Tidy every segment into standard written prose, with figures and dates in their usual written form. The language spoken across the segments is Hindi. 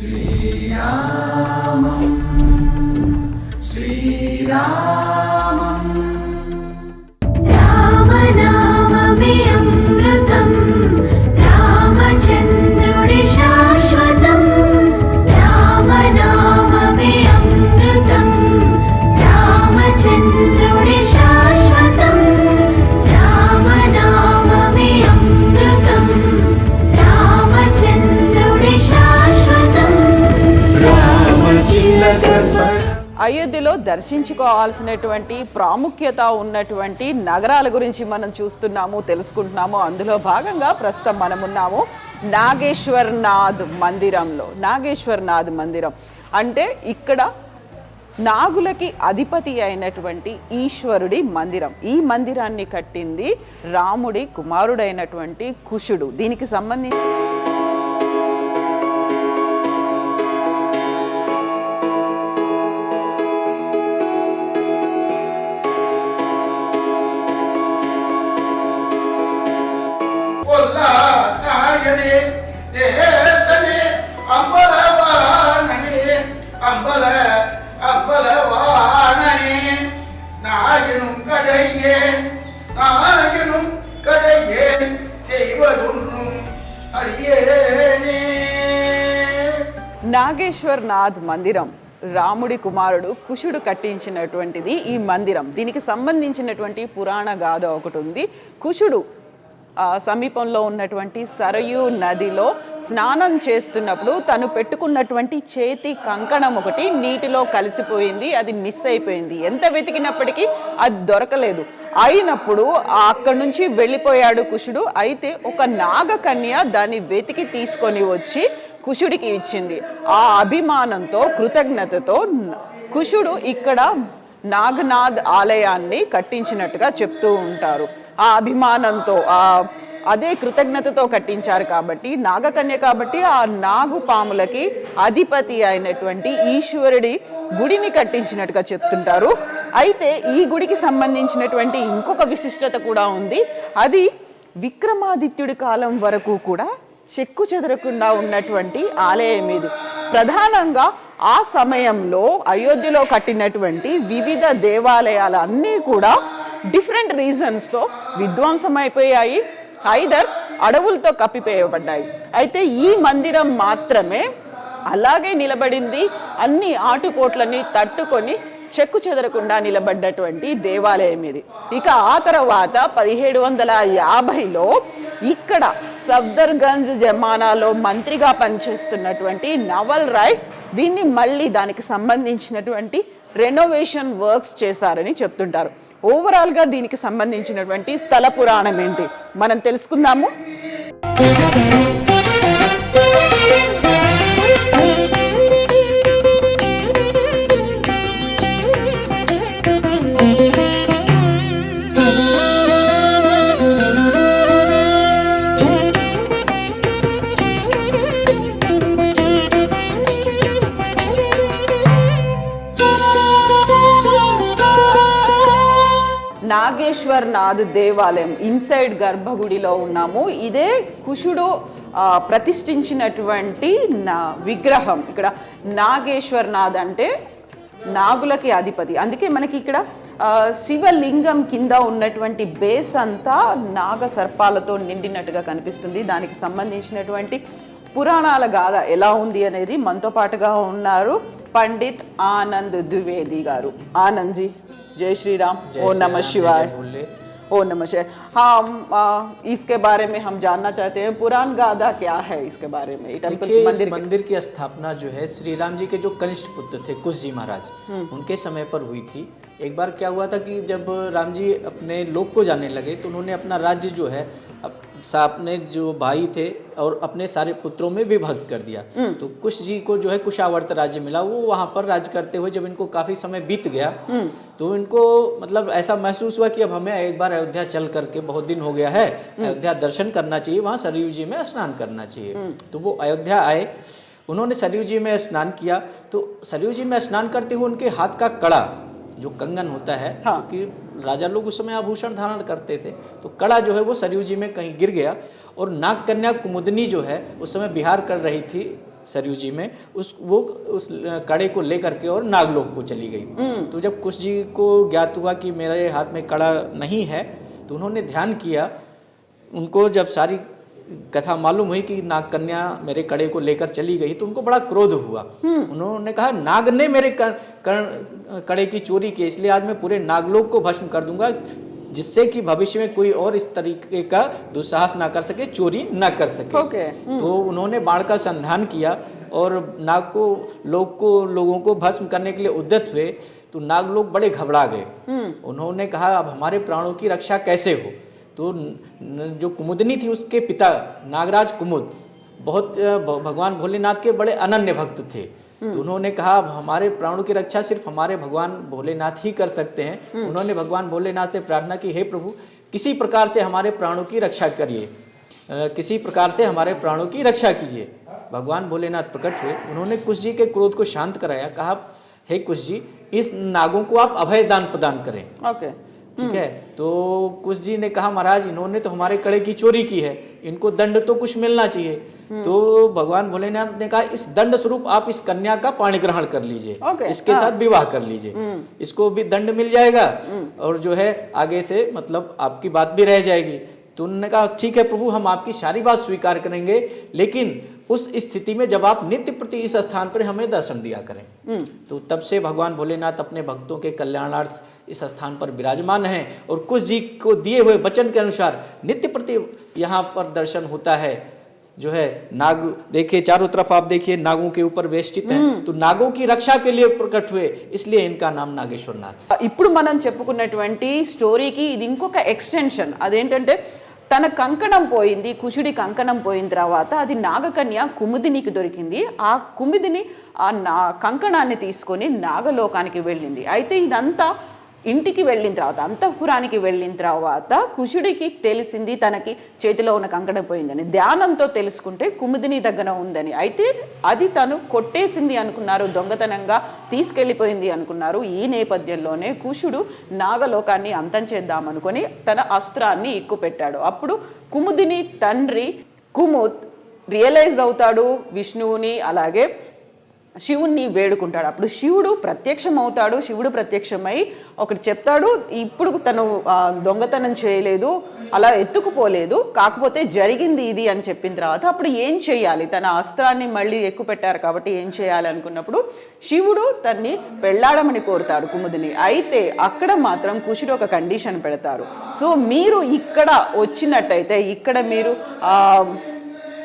श्रीरामं श्रीरामं रामनाममे अमृतं रामचन्द्रुडि शाश्वतं रामनाममे अमृतं रामचन्द्रुडि शाश्वतं रामनाममे अमृतं रामचन्द्रुडि शाश्वतं रामचिलक स्वर అయోధ్యలో దర్శించుకోవాల్సినటువంటి ప్రాముఖ్యత ఉన్నటువంటి నగరాల గురించి మనం చూస్తున్నాము, తెలుసుకుంటున్నాము. అందులో భాగంగా ప్రస్తుతం మనమున్నాము నాగేశ్వర్నాథ్ మందిరంలో. నాగేశ్వర్నాథ్ మందిరం అంటే ఇక్కడ నాగులకి అధిపతి అయినటువంటి ఈశ్వరుడి మందిరం. ఈ మందిరాన్ని కట్టింది రాముడి కుమారుడైనటువంటి కుశుడు. దీనికి సంబంధించి నాగేశ్వర్నాథ్ మందిరం రాముడి కుమారుడు కుశుడు కట్టించినటువంటిది ఈ మందిరం. దీనికి సంబంధించినటువంటి పురాణ గాథ ఒకటి ఉంది. కుశుడు సమీపంలో ఉన్నటువంటి సరయూ నదిలో స్నానం చేస్తున్నప్పుడు తను పెట్టుకున్నటువంటి చేతి కంకణం ఒకటి నీటిలో కలిసిపోయింది. అది మిస్ అయిపోయింది. ఎంత వెతికినప్పటికీ అది దొరకలేదు. అయినప్పుడు అక్కడి నుంచి వెళ్ళిపోయాడు కుశుడు. అయితే ఒక నాగకన్య దాన్ని వెతికి తీసుకొని వచ్చి కుశుడికి ఇచ్చింది. ఆ అభిమానంతో, కృతజ్ఞతతో కుశుడు ఇక్కడ నాగనాథ్ ఆలయాన్ని కట్టించినట్టుగా చెప్తూ ఉంటారు. ఆ అభిమానంతో, అదే కృతజ్ఞతతో కట్టించారు కాబట్టి, నాగకన్య కాబట్టి ఆ నాగు పాములకి అధిపతి అయినటువంటి ఈశ్వరుడి గుడిని కట్టించినట్టుగా చెప్తుంటారు. అయితే ఈ గుడికి సంబంధించినటువంటి ఇంకొక విశిష్టత కూడా ఉంది. అది విక్రమాదిత్యుడి కాలం వరకు కూడా చెక్కు చెదరకుండా ఉన్నటువంటి ఆలయం ఇది. ప్రధానంగా ఆ సమయంలో అయోధ్యలో కట్టినటువంటి వివిధ దేవాలయాలు అన్నీ కూడా డిఫరెంట్ రీజన్స్తో విధ్వంసం అయిపోయాయి, ఐదర్ అడవులతో కప్పివేయబడ్డాయి. అయితే ఈ మందిరం మాత్రమే అలాగే నిలబడింది. అన్ని ఆటుపోట్లని తట్టుకొని చెక్కు చెదరకుండా నిలబడ్డటువంటి దేవాలయం ఇది. ఇక ఆ తర్వాత 1750లో ఇక్కడ సఫ్దర్గంజ్ జమానాలో మంత్రిగా పనిచేస్తున్నటువంటి నవల్ రాయ్ దీన్ని మళ్ళీ దానికి సంబంధించినటువంటి రెనోవేషన్ వర్క్స్ చేశారని చెప్తుంటారు. ఓవరాల్గా దీనికి సంబంధించినటువంటి స్థల పురాణం ఏంటి మనం తెలుసుకుందాము. నాగేశ్వర్నాథ్ దేవాలయం ఇన్సైడ్ గర్భగుడిలో ఉన్నాము. ఇదే కుశుడు ప్రతిష్ఠించినటువంటి విగ్రహం. ఇక్కడ నాగేశ్వర్నాథ్ అంటే నాగులకి అధిపతి. అందుకే మనకి ఇక్కడ శివలింగం కింద ఉన్నటువంటి బేస్ అంతా నాగ సర్పాలతో నిండినట్టుగా కనిపిస్తుంది. దానికి సంబంధించినటువంటి పురాణాల గాథ ఎలా ఉంది అనేది మనతో పాటుగా ఉన్నారు పండిత్ ఆనంద్ ద్వివేది గారు. ఆనంద్ జీ, जय श्री राम। ओ नमः शिवाय। ओ नमः शिवाय। हाँ, इसके बारे में हम जानना चाहते हैं, पुराण गाथा क्या है इसके बारे में? मंदिर की स्थापना जो है श्री राम जी के जो कनिष्ठ पुत्र थे कुश जी महाराज, उनके समय पर हुई थी। एक बार क्या हुआ था कि जब राम जी अपने लोक को जाने लगे तो उन्होंने अपना राज्य जो है अपने जो भाई थे और अपने सारे पुत्रों में विभक्त कर दिया। तो कुश जी को जो है कुशावर्त राज्य मिला। वो वहाँ पर राज्य करते हुए जब इनको काफी समय बीत गया तो इनको मतलब ऐसा महसूस हुआ कि अब हमें एक बार अयोध्या चल करके, बहुत दिन हो गया है, अयोध्या दर्शन करना चाहिए, वहाँ सरयू जी में स्नान करना चाहिए। तो वो अयोध्या आए, उन्होंने सरयू जी में स्नान किया। तो सरयू जी में स्नान करते हुए उनके हाथ का कड़ा जो कंगन होता है, क्योंकि राजा लोग उस समय आभूषण धारण करते थे, तो कड़ा जो है वो सरयू जी में कहीं गिर गया और नाग कन्या कुमुदनी जो है उस समय विहार कर रही थी सरयू जी में, उस कड़े को लेकर के और नागलोक को चली गई। तो जब कुश जी को ज्ञात हुआ कि मेरे हाथ में कड़ा नहीं है, तो उन्होंने ध्यान किया। उनको जब सारी कथा मालूम हुई कि नाग कन्या मेरे कड़े को लेकर चली गई, तो उनको बड़ा क्रोध हुआ। उन्होंने कहा नाग ने मेरे कड़े की चोरी की, इसलिए आज मैं पूरे नागलोक को भस्म कर दूंगा, जिससे कि भविष्य में कोई और इस तरीके का दुस्साहस ना कर सके, चोरी ना कर सके। तो उन्होंने बाण का संधान किया और लोगों को भस्म करने के लिए उद्यत हुए। तो नाग लोग बड़े घबरा गए। उन्होंने कहा अब हमारे प्राणों की रक्षा कैसे हो। तो जो कुमुदनी थी, उसके पिता नागराज कुमुद बहुत भगवान भोलेनाथ के बड़े अनन्य भक्त थे। तो उन्होंने कहा अब हमारे प्राणों की रक्षा सिर्फ हमारे भगवान भोलेनाथ ही कर सकते हैं। उन्होंने भगवान भोलेनाथ से प्रार्थना की, हे प्रभु किसी प्रकार से हमारे प्राणों की रक्षा करिए, किसी प्रकार से हमारे प्राणों की रक्षा कीजिए। भगवान भोलेनाथ प्रकट हुए, उन्होंने कुश जी के क्रोध को शांत कराया। कहा हे कुश जी, इस नागों को आप अभय दान प्रदान करें। ठीक है। तो कुश जी ने कहा महाराज इन्होंने तो हमारे कड़े की चोरी की है, इनको दंड तो कुछ मिलना चाहिए। तो भगवान भोलेनाथ ने कहा इस दंड स्वरूप आप इस कन्या का पाणी ग्रहण कर लीजिए, इसके साथ विवाह कर लीजिए, इसको भी दंड मिल जाएगा और जो है आगे से मतलब आपकी बात भी रह जाएगी। तो उन्होंने कहा ठीक है प्रभु, हम आपकी सारी बात स्वीकार करेंगे, लेकिन उस स्थिति में जब आप नित्य प्रति इस स्थान पर हमें दर्शन दिया करें। तो तब से भगवान भोलेनाथ अपने भक्तों के कल्याणार्थ इस स्थान पर विराजमान हैं और कुश जी को दिए हुए वचन के अनुसार नित्य प्रति यहाँ पर दर्शन होता है। जो है नाग देखिए, चारों तरफ आप देखिए नागों के ऊपर वेष्टित हैं। तो नागों की रक्षा के लिए प्रकट हुए, इसलिए इनका नाम नागेश्वरनाथ। ఇప్పుడు మనం చెప్పుకున్నటువంటి స్టోరీకి ఇది ఇంకొక ఎక్స్టెన్షన్. అదేంటంటే తన కంకణం పోయింది, కుశుడి కంకణం పోయిన తర్వాత అది నాగకన్య కుముదినికి దొరికింది. ఆ కుముదిని ఆ కంకణాన్ని తీసుకొని నాగలోకానికి వెళ్ళింది. అయితే ఇదంతా ఇంటికి వెళ్ళిన తర్వాత, అంతఃపురానికి వెళ్ళిన తర్వాత కుశుడికి తెలిసింది తనకి చేతిలో ఉన్న కంకణం పోయిందని. ధ్యానంతో తెలుసుకుంటే కుముదిని దగ్గర ఉందని. అయితే అది తను కొట్టేసింది అనుకున్నారు, దొంగతనంగా తీసుకెళ్ళిపోయింది అనుకున్నారు. ఈ నేపథ్యంలోనే కుశుడు నాగలోకాన్ని అంతం చేద్దామనుకొని తన అస్త్రాన్ని ఎక్కుపెట్టాడు. అప్పుడు కుముదిని తండ్రి కుముద్ రియలైజ్ అవుతాడు విష్ణువుని, అలాగే శివుణ్ణి వేడుకుంటాడు. అప్పుడు శివుడు ప్రత్యక్షం అవుతాడు. శివుడు ప్రత్యక్షమై ఒకటి చెప్తాడు, ఇప్పుడు తను దొంగతనం చేయలేదు, అలా ఎత్తుకుపోలేదు, కాకపోతే జరిగింది ఇది అని చెప్పిన తర్వాత అప్పుడు ఏం చేయాలి, తన అస్త్రాన్ని మళ్ళీ ఎక్కుపెట్టారు కాబట్టి ఏం చేయాలి అనుకున్నప్పుడు శివుడు తన్ని పెళ్ళాడమని కోరుతాడు కుముదిని. అయితే అక్కడ మాత్రం కుశుడు ఒక కండిషన్ పెడతారు. సో మీరు ఇక్కడ వచ్చినట్టయితే, ఇక్కడ మీరు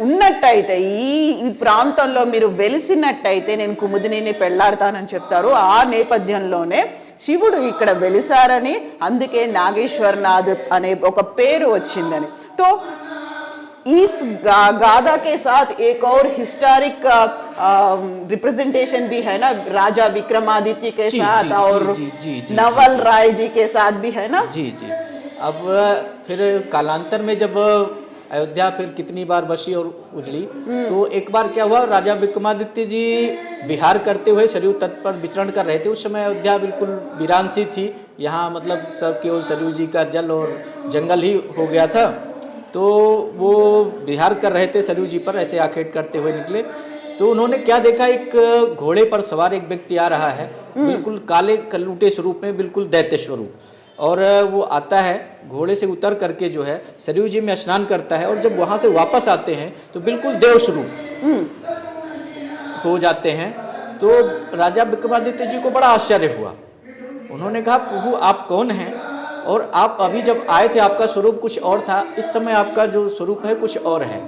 ఉన్నట్టయితే, ఈ ప్రాంతంలో మీరు వెలిసినట్టయితే నేను కుముదిని పెళ్ళాడతానని చెప్తారు. ఆ నేపథ్యంలోనే శివుడు ఇక్కడ వెలిసారని, అందుకే నాగేశ్వరనాథ్ అనే ఒక పేరు వచ్చిందని. तो इस गाथा के साथ एक और हिस्टोरिक रिप्रेजेंटेशन भी है ना, राजा विक्रमादित्य के साथ और नवल राय जी के साथ भी है ना। जी जी। अब फिर कालांतर में जब अयोध्या फिर कितनी बार बसी और उजड़ी, तो एक बार क्या हुआ, राजा विक्रमादित्य जी विहार करते हुए सरयू तट पर विचरण कर रहे थे। उस समय अयोध्या बिल्कुल वीरान सी थी, यहाँ मतलब सब केवल सरयू जी का जल और जंगल ही हो गया था। तो वो विहार कर रहे थे सरयू जी पर, ऐसे आखेट करते हुए निकले। तो उन्होंने क्या देखा, एक घोड़े पर सवार एक व्यक्ति आ रहा है, बिल्कुल काले कलूटे स्वरूप में, बिल्कुल दैत्य स्वरूप, और वो आता है घोड़े से उतर करके जो है सरयू जी में स्नान करता है, और जब वहाँ से वापस आते हैं तो बिल्कुल देव स्वरूप हो जाते हैं। तो राजा विक्रमादित्य जी को बड़ा आश्चर्य हुआ। उन्होंने कहा प्रभु आप कौन हैं, और आप अभी जब आए थे आपका स्वरूप कुछ और था, इस समय आपका जो स्वरूप है कुछ और है।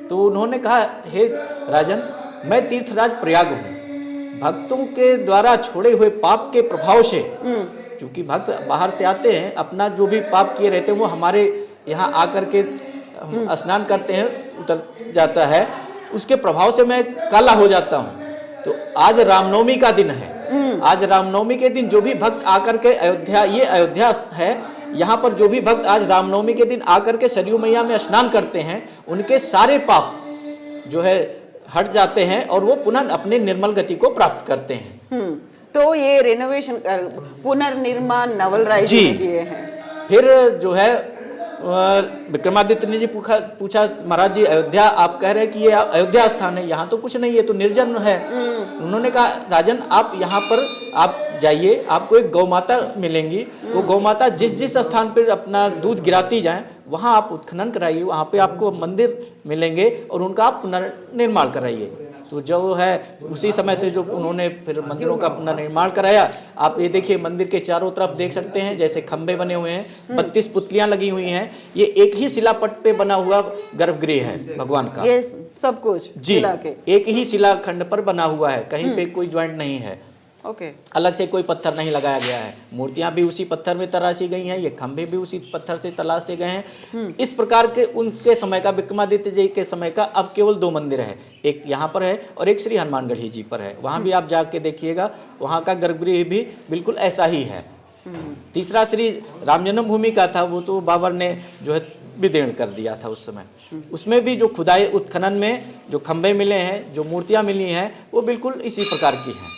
तो उन्होंने कहा हे राजन, मैं तीर्थराज प्रयाग हूँ, भक्तों के द्वारा छोड़े हुए पाप के प्रभाव से, क्योंकि भक्त बाहर से आते हैं, अपना जो भी पाप किए रहते हैं वो हमारे यहाँ आकर के हम स्नान करते हैं, उतर जाता है, उसके प्रभाव से मैं काला हो जाता हूँ। तो आज रामनवमी का दिन है, आज रामनवमी के दिन जो भी भक्त आकर के अयोध्या, ये अयोध्या है, यहाँ पर जो भी भक्त आज रामनवमी के दिन आकर के सरयू मैया में स्नान करते हैं, उनके सारे पाप जो है हट जाते हैं और वो पुनः अपने निर्मल गति को प्राप्त करते हैं। तो ये रेनोवेशन पुनर्निर्माण नवल राय जी किए हैं। फिर जो है विक्रमादित्य ने जी पूछा महाराज जी, अयोध्या आप कह रहे हैं कि ये अयोध्या स्थान है, यहाँ तो कुछ नहीं है, तो निर्जन है। उन्होंने कहा राजन आप यहाँ पर आप जाइए, आपको एक गौ माता मिलेंगी, वो गौ माता जिस जिस स्थान पर अपना दूध गिराती जाए वहाँ आप उत्खनन कराइए, वहाँ पे आपको मंदिर मिलेंगे और उनका आप पुनर्निर्माण कराइए। तो जो है उसी समय से जो उन्होंने फिर मंदिरों का पुनर्निर्माण कराया। आप ये देखिए मंदिर के चारों तरफ देख सकते हैं जैसे खंभे बने हुए हैं, 32 पुतलियां लगी हुई हैं। ये एक ही शिलापट पे बना हुआ गर्भगृह है भगवान का, ये सब कुछ जी शिला के। एक ही शिलाखंड पर बना हुआ है, कहीं पे कोई ज्वाइंट नहीं है, ओके। अलग से कोई पत्थर नहीं लगाया गया है। मूर्तियां भी उसी पत्थर में तराशी गई हैं, ये खंभे भी उसी पत्थर से तराशे गए हैं। इस प्रकार के उनके समय का, विक्रमादित्य जी के समय का अब केवल 2 मंदिर है, एक यहाँ पर है और एक श्री हनुमानगढ़ी जी पर है। वहाँ भी आप जाके देखिएगा, वहाँ का गर्भगृह भी बिल्कुल ऐसा ही है। तीसरा श्री राम जन्मभूमि का था, वो तो बाबर ने जो है विदीर्ण कर दिया था उस समय। उसमें भी जो खुदाई उत्खनन में जो खंभे मिले हैं, जो मूर्तियां मिली हैं, वो बिल्कुल इसी प्रकार की हैं।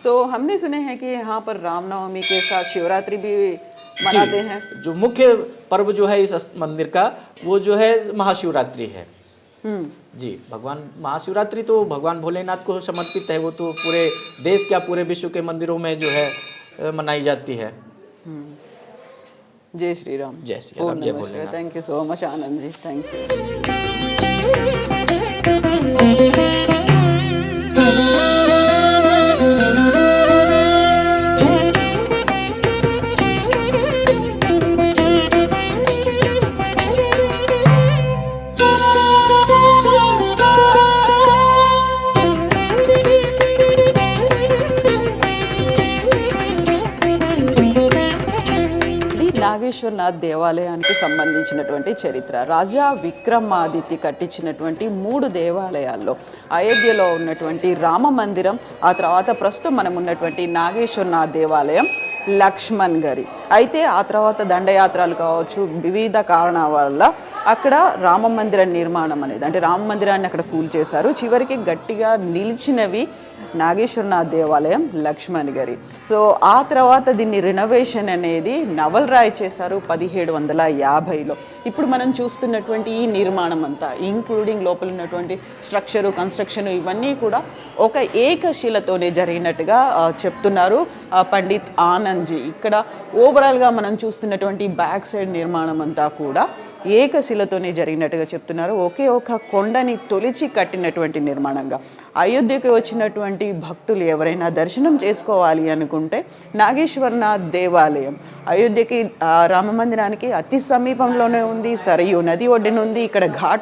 तो हमने सुने हैं कि यहाँ पर रामनवमी के साथ शिवरात्रि भी मनाते हैं। जो मुख्य पर्व जो है इस मंदिर का, वो जो है महाशिवरात्रि है। जी, भगवान महाशिवरात्रि तो भगवान भोलेनाथ को समर्पित है, वो तो पूरे देश क्या पूरे विश्व के मंदिरों में जो है मनाई जाती है। जय श्री राम। जय श्री राम, जय Bholenath. Thank you so much Anand ji, thank you. Nageshwarnath దేవాలయానికి సంబంధించినటువంటి చరిత్ర. రాజా విక్రమాదిత్య కట్టించినటువంటి 3 దేవాలయాల్లో అయోధ్యలో ఉన్నటువంటి రామ మందిరం, ఆ తర్వాత ప్రస్తుతం మనం ఉన్నటువంటి నాగేశ్వరనాథ్ దేవాలయం, లక్ష్మణ్ గారి. అయితే ఆ తర్వాత దండయాత్రలు కావచ్చు, వివిధ కారణాల వల్ల అక్కడ రామ మందిర నిర్మాణం అనేది, అంటే రామ మందిరాన్ని అక్కడ కూల్చేశారు. చివరికి గట్టిగా నిలిచినవి నాగేశ్వరనాథ్ దేవాలయం, లక్ష్మణ్ గారి. సో ఆ తర్వాత దీన్ని రినోవేషన్ అనేది నవల్ రాయ్ చేశారు 1750లో. ఇప్పుడు మనం చూస్తున్నటువంటి ఈ నిర్మాణం అంతా, ఇంక్లూడింగ్ లోపల ఉన్నటువంటి స్ట్రక్చరు, కన్స్ట్రక్షన్, ఇవన్నీ కూడా ఒక ఏకశిలతోనే జరిగినట్టుగా చెప్తున్నారు పండిత్ ఆనంద్ జీ. ఇక్కడ ఓవరాల్గా మనం చూస్తున్నటువంటి బ్యాక్ సైడ్ నిర్మాణం అంతా కూడా ఏకశిలతోనే జరిగినట్టుగా చెప్తున్నారు. ఒకే ఒక కొండని తొలిచి కట్టినటువంటి నిర్మాణంగా. అయోధ్యకి వచ్చినటువంటి భక్తులు ఎవరైనా దర్శనం చేసుకోవాలి అనుకుంటే నాగేశ్వరనాథ్ దేవాలయం అయోధ్యకి రామ మందిరానికి అతి సమీపంలోనే ఉంది. సరయూ నది ఒడ్డున ఉంది. ఇక్కడ ఘాట్